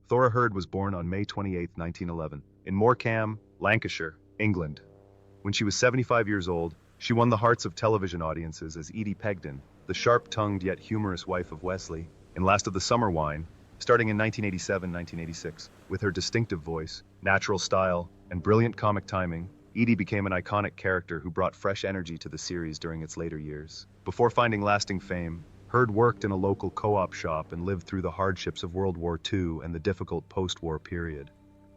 Thora Herd was born on May 28, 1911, in Morecambe, Lancashire, England. When she was 75 years old, she won the hearts of television audiences as Edie Pegden, the sharp-tongued yet humorous wife of Wesley, in Last of the Summer Wine, starting in 1987-1986. With her distinctive voice, natural style, and brilliant comic timing, Edie became an iconic character who brought fresh energy to the series during its later years. Before finding lasting fame, Herd worked in a local co-op shop and lived through the hardships of World War II and the difficult post-war period.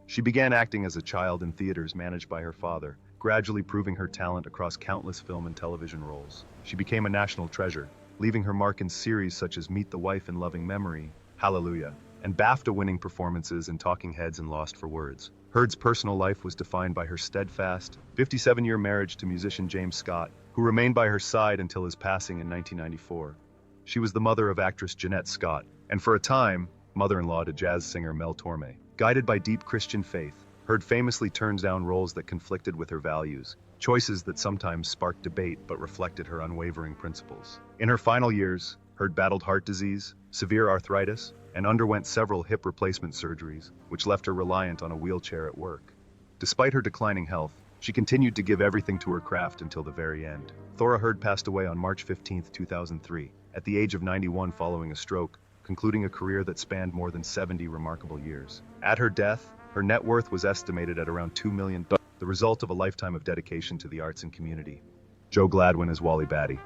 She began acting as a child in theaters managed by her father, gradually proving her talent across countless film and television roles. She became a national treasure, leaving her mark in series such as Meet the Wife in Loving Memory, Hallelujah, and BAFTA-winning performances in Talking Heads and Lost for Words. Herd's personal life was defined by her steadfast, 57-year marriage to musician James Scott, who remained by her side until his passing in 1994. She was the mother of actress Jeanette Scott, and for a time, mother-in-law to jazz singer Mel Torme. Guided by deep Christian faith, Herd famously turned down roles that conflicted with her values, choices that sometimes sparked debate but reflected her unwavering principles. In her final years, Herd battled heart disease, severe arthritis, and underwent several hip replacement surgeries, which left her reliant on a wheelchair at work. Despite her declining health, she continued to give everything to her craft until the very end. Thora Herd passed away on March 15, 2003, at the age of 91 following a stroke, concluding a career that spanned more than 70 remarkable years. At her death, her net worth was estimated at around $2 million, the result of a lifetime of dedication to the arts and community. Joe Gladwin as Wally Batty.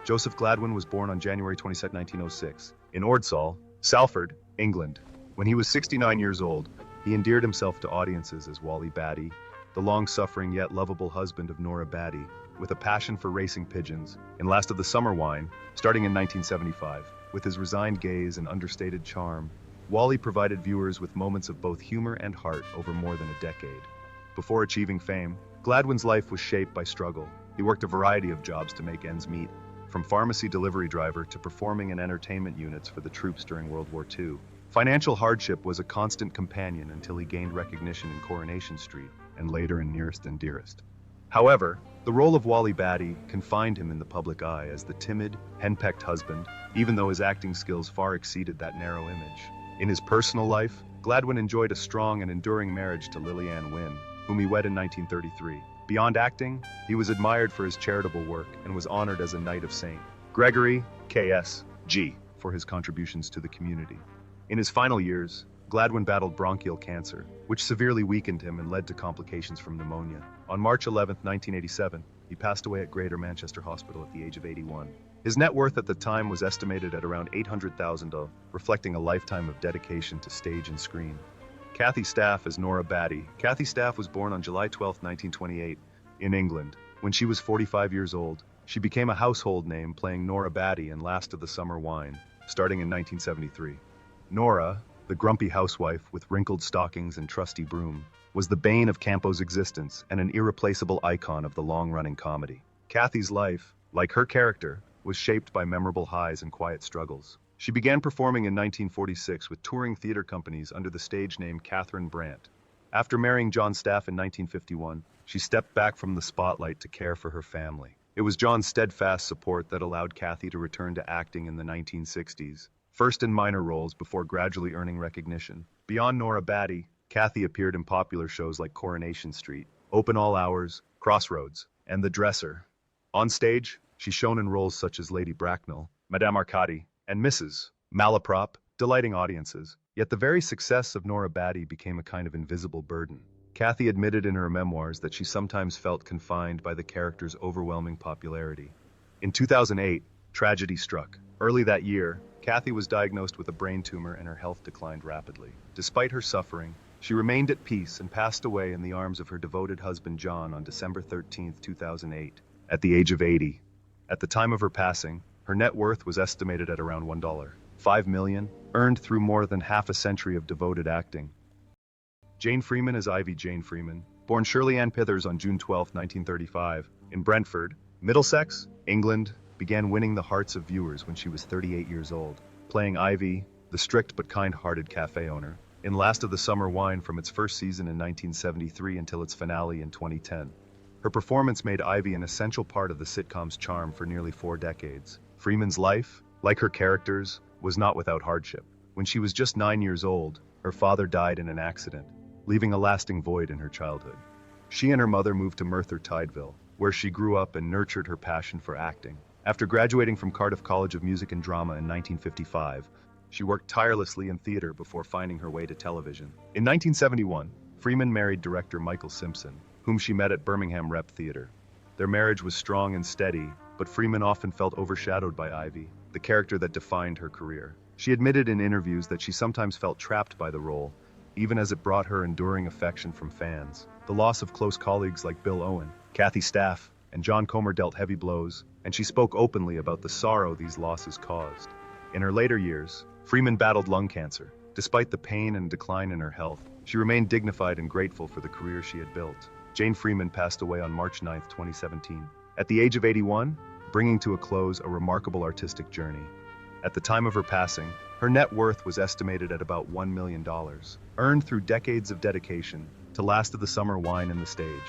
Joseph Gladwin was born on January 22, 1906, in Ordsall, Salford, England. When he was 69 years old, he endeared himself to audiences as Wally Batty, the long-suffering yet lovable husband of Nora Batty, with a passion for racing pigeons, in Last of the Summer Wine, starting in 1975. With his resigned gaze and understated charm, Wally provided viewers with moments of both humor and heart over more than a decade. Before achieving fame, Gladwin's life was shaped by struggle. He worked a variety of jobs to make ends meet, from pharmacy delivery driver to performing in entertainment units for the troops during World War II. Financial hardship was a constant companion until he gained recognition in Coronation Street, and later in Nearest and Dearest. However, the role of Wally Batty confined him in the public eye as the timid, henpecked husband, even though his acting skills far exceeded that narrow image. In his personal life, Gladwin enjoyed a strong and enduring marriage to Lillian Wynne, whom he wed in 1933. Beyond acting, he was admired for his charitable work and was honored as a Knight of St. Gregory, K.S.G., for his contributions to the community. In his final years, Gladwin battled bronchial cancer, which severely weakened him and led to complications from pneumonia. On March 11, 1987, he passed away at Greater Manchester Hospital at the age of 81. His net worth at the time was estimated at around $800,000, reflecting a lifetime of dedication to stage and screen. Kathy Staff as Nora Batty. Kathy Staff was born on July 12, 1928, in England. When she was 45 years old, she became a household name playing Nora Batty in Last of the Summer Wine, starting in 1973. Nora, the grumpy housewife with wrinkled stockings and trusty broom, was the bane of Compo's existence and an irreplaceable icon of the long-running comedy. Kathy's life, like her character, was shaped by memorable highs and quiet struggles. She began performing in 1946 with touring theater companies under the stage name Catherine Brandt. After marrying John Staff in 1951, she stepped back from the spotlight to care for her family. It was John's steadfast support that allowed Kathy to return to acting in the 1960s, first in minor roles before gradually earning recognition. Beyond Nora Batty, Kathy appeared in popular shows like Coronation Street, Open All Hours, Crossroads, and The Dresser. On stage, she shone in roles such as Lady Bracknell, Madame Arcady, and Mrs. Malaprop, delighting audiences. Yet the very success of Nora Batty became a kind of invisible burden. Kathy admitted in her memoirs that she sometimes felt confined by the character's overwhelming popularity. In 2008, tragedy struck. Early that year, Kathy was diagnosed with a brain tumor and her health declined rapidly. Despite her suffering, she remained at peace and passed away in the arms of her devoted husband John on December 13, 2008, at the age of 80. At the time of her passing, her net worth was estimated at around $1.5 million, earned through more than half a century of devoted acting. Jane Freeman as Ivy Jane Freeman, born Shirley Ann Pithers on June 12, 1935, in Brentford, Middlesex, England, began winning the hearts of viewers when she was 38 years old, playing Ivy, the strict but kind-hearted cafe owner, in Last of the Summer Wine from its first season in 1973 until its finale in 2010. Her performance made Ivy an essential part of the sitcom's charm for nearly 4 decades. Freeman's life, like her characters, was not without hardship. When she was just 9 years old, Her father died in an accident, leaving a lasting void in her childhood. She and her mother moved to Merthyr Tydfil, where she grew up and nurtured her passion for acting. After graduating from Cardiff College of Music and Drama in 1955, she worked tirelessly in theater before finding her way to television. In 1971, Freeman married director Michael Simpson, whom she met at Birmingham Rep Theatre. Their marriage was strong and steady, but Freeman often felt overshadowed by Ivy, the character that defined her career. She admitted in interviews that she sometimes felt trapped by the role, even as it brought her enduring affection from fans. The loss of close colleagues like Bill Owen, Kathy Staff, and John Comer dealt heavy blows, and she spoke openly about the sorrow these losses caused. In her later years, Freeman battled lung cancer. Despite the pain and decline in her health, she remained dignified and grateful for the career she had built. Jane Freeman passed away on March 9, 2017, at the age of 81, bringing to a close a remarkable artistic journey. At the time of her passing, her net worth was estimated at about $1 million, earned through decades of dedication to Last of the Summer Wine and the stage.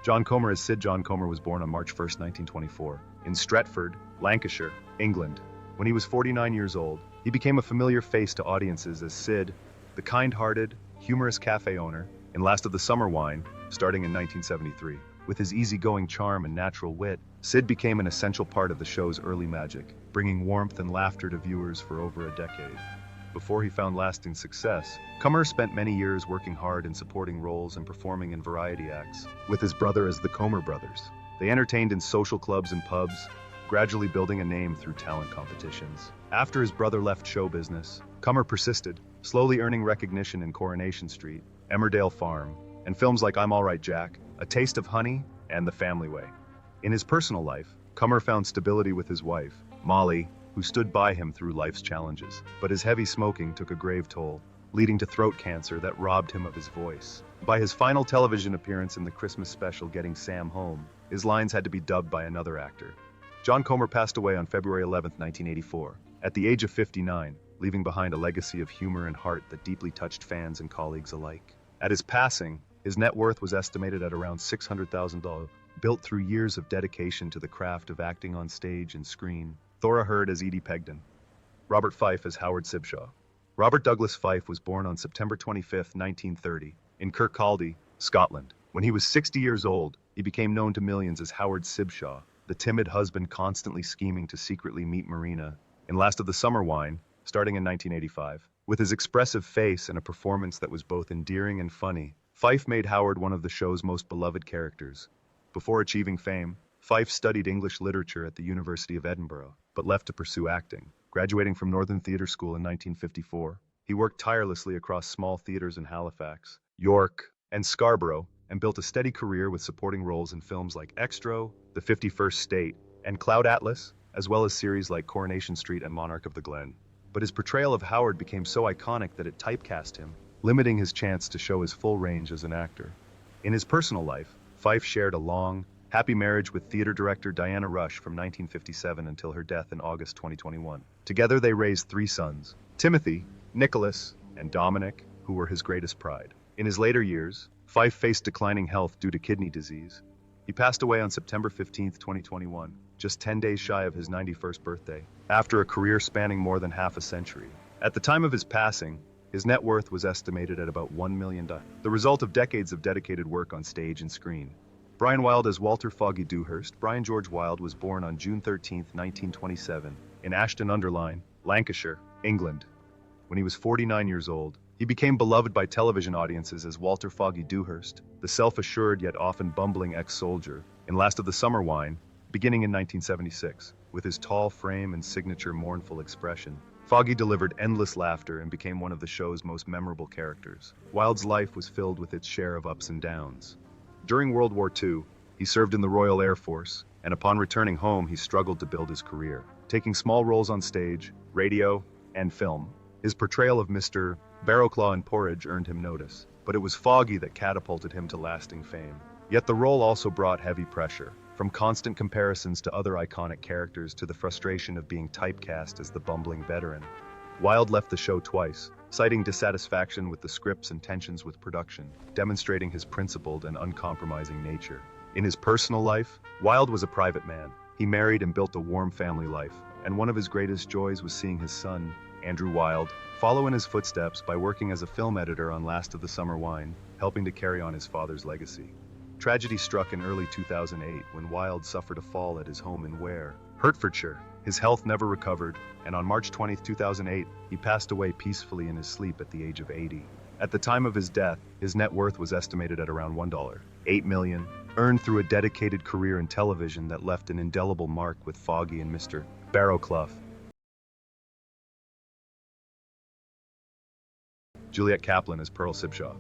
John Comer as Sid John Comer was born on March 1, 1924, in Stretford, Lancashire, England. When he was 49 years old, he became a familiar face to audiences as Sid, the kind-hearted, humorous cafe owner in Last of the Summer Wine, starting in 1973. With his easygoing charm and natural wit, Sid became an essential part of the show's early magic, bringing warmth and laughter to viewers for over a decade. Before he found lasting success, Comer spent many years working hard in supporting roles and performing in variety acts, with his brother as the Comer brothers. They entertained in social clubs and pubs, gradually building a name through talent competitions. After his brother left show business, Comer persisted, slowly earning recognition in Coronation Street, Emmerdale Farm, and films like I'm Alright Jack, A Taste of Honey, and The Family Way. In his personal life, Comer found stability with his wife, Molly, who stood by him through life's challenges. But his heavy smoking took a grave toll, leading to throat cancer that robbed him of his voice. By his final television appearance in the Christmas special Getting Sam Home, his lines had to be dubbed by another actor. John Comer passed away on February 11, 1984, at the age of 59, leaving behind a legacy of humor and heart that deeply touched fans and colleagues alike. At his passing, his net worth was estimated at around $600,000, built through years of dedication to the craft of acting on stage and screen. Thora Herd as Edie Pegden. Robert Fife as Howard Sibshaw. Robert Douglas Fife was born on September 25, 1930, in Kirkcaldy, Scotland. When he was 60 years old, he became known to millions as Howard Sibshaw, the timid husband constantly scheming to secretly meet Marina in Last of the Summer Wine, starting in 1985. With his expressive face and a performance that was both endearing and funny, Fife made Howard one of the show's most beloved characters. Before achieving fame, Fife studied English literature at the University of Edinburgh, but left to pursue acting. Graduating from Northern Theatre School in 1954, he worked tirelessly across small theatres in Halifax, York, and Scarborough, and built a steady career with supporting roles in films like Extra, The 51st State, and Cloud Atlas, as well as series like Coronation Street and Monarch of the Glen. But his portrayal of Howard became so iconic that it typecast him, limiting his chance to show his full range as an actor. In his personal life, Fife shared a long, happy marriage with theater director Diana Rush from 1957 until her death in August 2021. Together they raised 3 sons, Timothy, Nicholas, and Dominic, who were his greatest pride. In his later years, Fife faced declining health due to kidney disease. He passed away on September 15, 2021, just 10 days shy of his 91st birthday, after a career spanning more than half a century. At the time of his passing, his net worth was estimated at about $1 million, the result of decades of dedicated work on stage and screen. Brian Wilde as Walter Foggy Dewhurst. Brian George Wilde was born on June 13, 1927, in Ashton-under-Lyne, Lancashire, England. When he was 49 years old, he became beloved by television audiences as Walter Foggy Dewhurst, the self-assured yet often bumbling ex-soldier, in Last of the Summer Wine, beginning in 1976. With his tall frame and signature mournful expression, Foggy delivered endless laughter and became one of the show's most memorable characters. Wilde's life was filled with its share of ups and downs. During World War II, he served in the Royal Air Force, and upon returning home he struggled to build his career, taking small roles on stage, radio, and film. His portrayal of Mr. Barrowclaw in Porridge earned him notice, but it was Foggy that catapulted him to lasting fame. Yet the role also brought heavy pressure, from constant comparisons to other iconic characters to the frustration of being typecast as the bumbling veteran. Wilde left the show twice, citing dissatisfaction with the scripts and tensions with production, demonstrating his principled and uncompromising nature. In his personal life, Wilde was a private man. He married and built a warm family life, and one of his greatest joys was seeing his son, Andrew Wilde, follow in his footsteps by working as a film editor on Last of the Summer Wine, helping to carry on his father's legacy. Tragedy struck in early 2008 when Wilde suffered a fall at his home in Ware, Hertfordshire. His health never recovered, and on March 20, 2008, he passed away peacefully in his sleep at the age of 80. At the time of his death, his net worth was estimated at around $1.8 million, earned through a dedicated career in television that left an indelible mark with Foggy and Mr. Barrowclough. Juliet Kaplan as Pearl Sibshaw.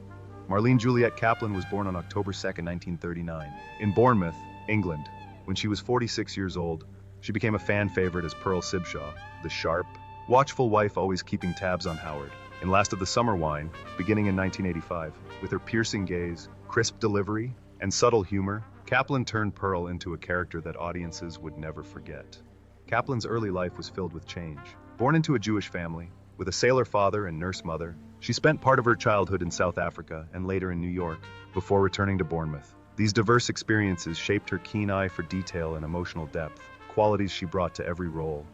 Marlene Juliet Kaplan was born on October 2, 1939, in Bournemouth, England. When she was 46 years old, she became a fan favorite as Pearl Sibshaw, the sharp, watchful wife always keeping tabs on Howard. In Last of the Summer Wine, beginning in 1985, with her piercing gaze, crisp delivery, and subtle humor, Kaplan turned Pearl into a character that audiences would never forget. Kaplan's early life was filled with change. Born into a Jewish family, with a sailor father and nurse mother, she spent part of her childhood in South Africa and later in New York, before returning to Bournemouth. These diverse experiences shaped her keen eye for detail and emotional depth, qualities she brought to every role.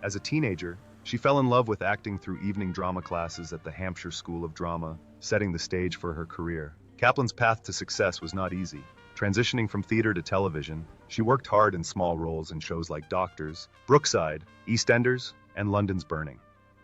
As a teenager, she fell in love with acting through evening drama classes at the Hampshire School of Drama, setting the stage for her career. Kaplan's path to success was not easy. Transitioning from theater to television, she worked hard in small roles in shows like Doctors, Brookside, EastEnders, and London's Burning.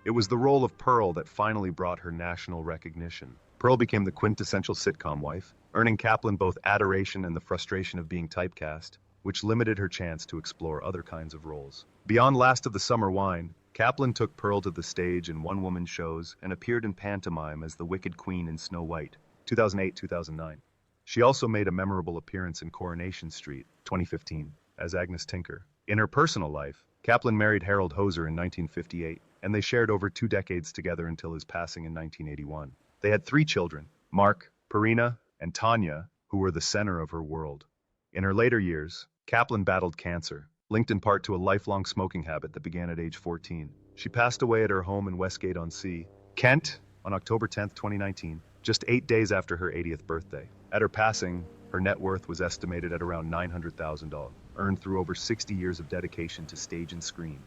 It was the role of Pearl that finally brought her national recognition. Pearl became the quintessential sitcom wife, earning Kaplan both adoration and the frustration of being typecast, which limited her chance to explore other kinds of roles. Beyond Last of the Summer Wine, Kaplan took Pearl to the stage in one-woman shows and appeared in pantomime as the Wicked Queen in Snow White, 2008-2009. She also made a memorable appearance in Coronation Street, 2015, as Agnes Tinker. In her personal life, Kaplan married Harold Hoser in 1958, and they shared over 2 decades together until his passing in 1981. They had 3 children, Mark, Perina, and Tanya, who were the center of her world. In her later years, Kaplan battled cancer, linked in part to a lifelong smoking habit that began at age 14. She passed away at her home in Westgate-on-Sea, Kent, on October 10, 2019, just 8 days after her 80th birthday. At her passing, her net worth was estimated at around $900,000, earned through over 60 years of dedication to stage and screen.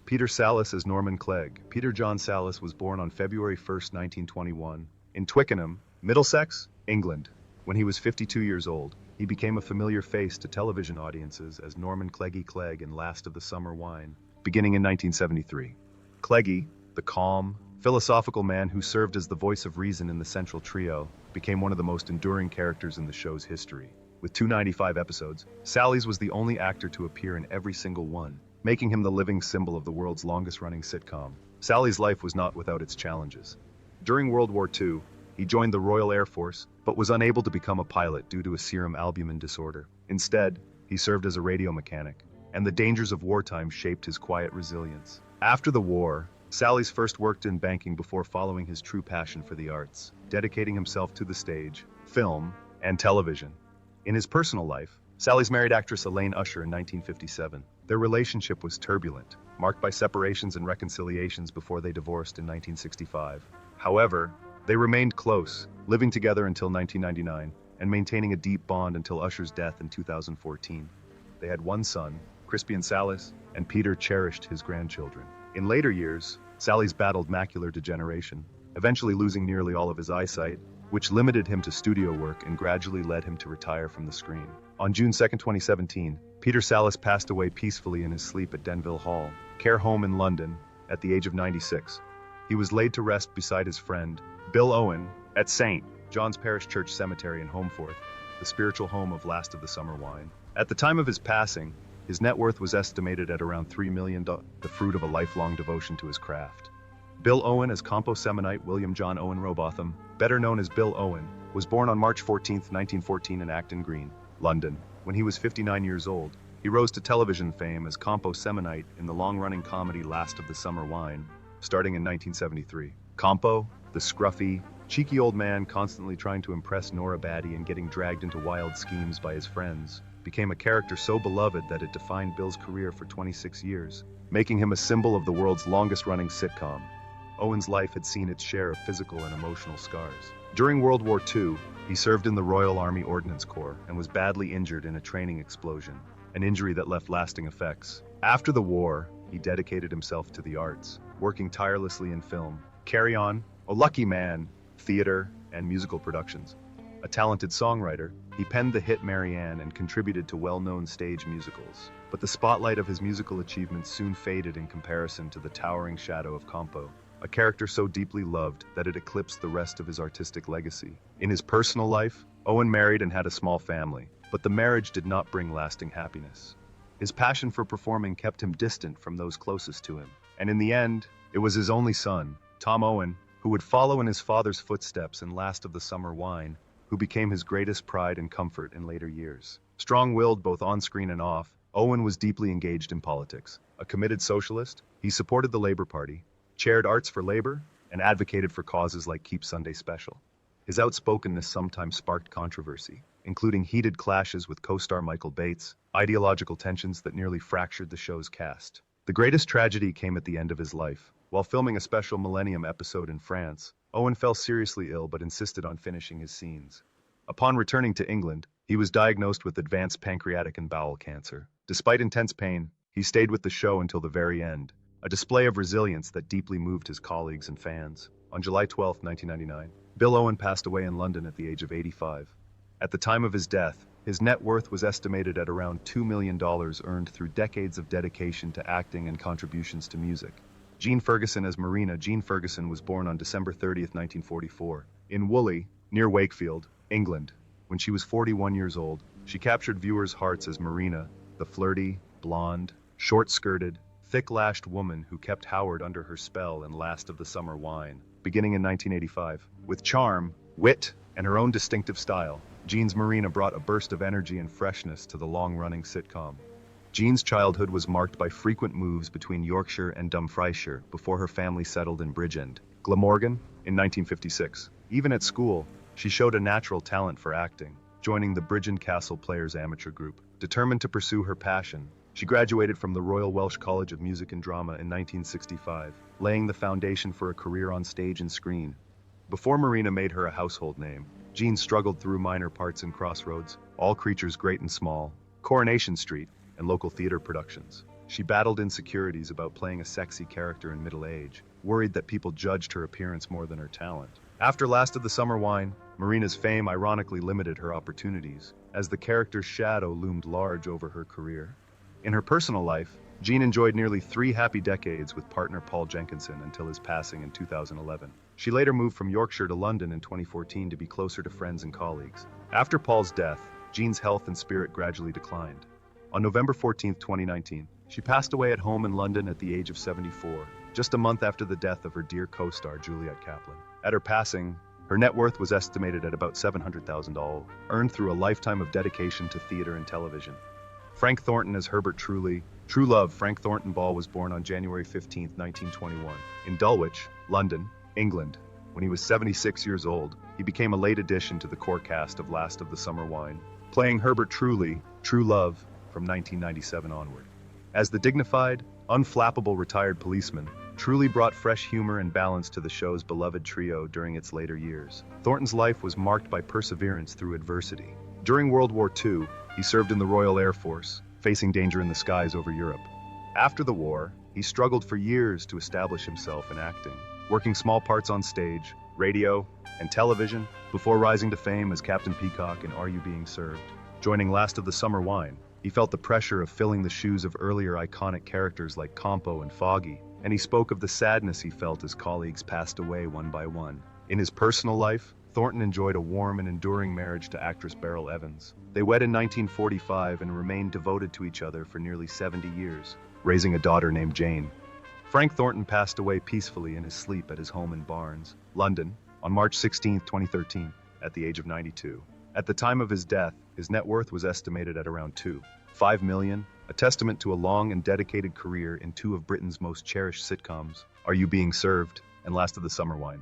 Peter Salis as Norman Clegg. Peter John Salis was born on February 1, 1921, in Twickenham, Middlesex, England. When he was 52 years old, he became a familiar face to television audiences as Norman Clegg in Last of the Summer Wine, beginning in 1973. Clegg, the calm, philosophical man who served as the voice of reason in the central trio, became one of the most enduring characters in the show's history. With 295 episodes, Salis was the only actor to appear in every single one, making him the living symbol of the world's longest-running sitcom. Sally's life was not without its challenges. During World War II, he joined the Royal Air Force, but was unable to become a pilot due to a serum albumin disorder. Instead, he served as a radio mechanic, and the dangers of wartime shaped his quiet resilience. After the war, Salis first worked in banking before following his true passion for the arts, dedicating himself to the stage, film, and television. In his personal life, Salis married actress Elaine Usher in 1957. Their relationship was turbulent, marked by separations and reconciliations before they divorced in 1965. However, they remained close, living together until 1999, and maintaining a deep bond until Usher's death in 2014. They had 1 son, Crispian Salis, and Peter cherished his grandchildren. In later years, Salis battled macular degeneration, eventually losing nearly all of his eyesight, which limited him to studio work and gradually led him to retire from the screen. On June 2, 2017, Peter Salis passed away peacefully in his sleep at Denville Hall, care home in London, at the age of 96. He was laid to rest beside his friend, Bill Owen, at St. John's Parish Church Cemetery in Holmforth, the spiritual home of Last of the Summer Wine. At the time of his passing, his net worth was estimated at around $3 million, the fruit of a lifelong devotion to his craft. Bill Owen as Compo Semonite William John Owen Robotham, better known as Bill Owen, was born on March 14, 1914 in Acton Green, London. When he was 59 years old, he rose to television fame as Compo Semonite in the long-running comedy Last of the Summer Wine, starting in 1973. Compo, the scruffy, cheeky old man constantly trying to impress Nora Batty and getting dragged into wild schemes by his friends, became a character so beloved that it defined Bill's career for 26 years, making him a symbol of the world's longest-running sitcom. Owen's life had seen its share of physical and emotional scars. During World War II, he served in the Royal Army Ordnance Corps and was badly injured in a training explosion, an injury that left lasting effects. After the war, he dedicated himself to the arts, working tirelessly in film, Carry On, A Lucky Man, theater, and musical productions. A talented songwriter, he penned the hit Mary Ann and contributed to well-known stage musicals. But the spotlight of his musical achievements soon faded in comparison to the towering shadow of Compo, a character so deeply loved that it eclipsed the rest of his artistic legacy. In his personal life, Owen married and had a small family, but the marriage did not bring lasting happiness. His passion for performing kept him distant from those closest to him, and in the end, it was his only son, Tom Owen, who would follow in his father's footsteps in Last of the Summer Wine, who became his greatest pride and comfort in later years. Strong-willed both on-screen and off, Owen was deeply engaged in politics. A committed socialist, he supported the Labour Party, chaired Arts for Labour, and advocated for causes like Keep Sunday Special. His outspokenness sometimes sparked controversy, including heated clashes with co-star Michael Bates, ideological tensions that nearly fractured the show's cast. The greatest tragedy came at the end of his life. While filming a special Millennium episode in France, Owen fell seriously ill but insisted on finishing his scenes. Upon returning to England, he was diagnosed with advanced pancreatic and bowel cancer. Despite intense pain, he stayed with the show until the very end, a display of resilience that deeply moved his colleagues and fans. On July 12, 1999, Bill Owen passed away in London at the age of 85. At the time of his death, his net worth was estimated at around $2 million earned through decades of dedication to acting and contributions to music. Jean Ferguson as Marina. Jean Ferguson was born on December 30, 1944, in Woolley, near Wakefield, England. When she was 41 years old, she captured viewers' hearts as Marina, the flirty, blonde, short-skirted, thick-lashed woman who kept Howard under her spell in Last of the Summer Wine. Beginning in 1985, with charm, wit, and her own distinctive style, Jean's Marina brought a burst of energy and freshness to the long-running sitcom. Jean's childhood was marked by frequent moves between Yorkshire and Dumfriesshire before her family settled in Bridgend, Glamorgan, in 1956. Even at school, she showed a natural talent for acting, joining the Bridgend Castle Players amateur group. Determined to pursue her passion, she graduated from the Royal Welsh College of Music and Drama in 1965, laying the foundation for a career on stage and screen. Before Marina made her a household name, Jean struggled through minor parts in Crossroads, All Creatures Great and Small, Coronation Street, and local theater productions. She battled insecurities about playing a sexy character in middle age, worried that people judged her appearance more than her talent. After Last of the Summer Wine, Marina's fame ironically limited her opportunities, as the character's shadow loomed large over her career. In her personal life, Jean enjoyed nearly 3 happy decades with partner Paul Jenkinson until his passing in 2011. She later moved from Yorkshire to London in 2014 to be closer to friends and colleagues. After Paul's death, Jean's health and spirit gradually declined. On November 14, 2019, she passed away at home in London at the age of 74, just a month after the death of her dear co-star Juliet Kaplan. At her passing, her net worth was estimated at about $700,000, earned through a lifetime of dedication to theater and television. Frank Thornton as Herbert Truly. True Love. Frank Thornton Ball was born on January 15, 1921, in Dulwich, London, England. When he was 76 years old, he became a late addition to the core cast of Last of the Summer Wine, playing Herbert Truly, True Love, from 1997 onward. As the dignified, unflappable retired policeman, Truly brought fresh humor and balance to the show's beloved trio during its later years. Thornton's life was marked by perseverance through adversity. During World War II, he served in the Royal Air Force, facing danger in the skies over Europe. After the war, he struggled for years to establish himself in acting, working small parts on stage, radio, and television, before rising to fame as Captain Peacock in Are You Being Served? Joining Last of the Summer Wine, he felt the pressure of filling the shoes of earlier iconic characters like Compo and Foggy, and he spoke of the sadness he felt as colleagues passed away one by one. In his personal life, Thornton enjoyed a warm and enduring marriage to actress Beryl Evans. They wed in 1945 and remained devoted to each other for nearly 70 years, raising a daughter named Jane. Frank Thornton passed away peacefully in his sleep at his home in Barnes, London, on March 16, 2013, at the age of 92. At the time of his death, his net worth was estimated at around $2.5 million, a testament to a long and dedicated career in 2 of Britain's most cherished sitcoms, Are You Being Served? And Last of the Summer Wine.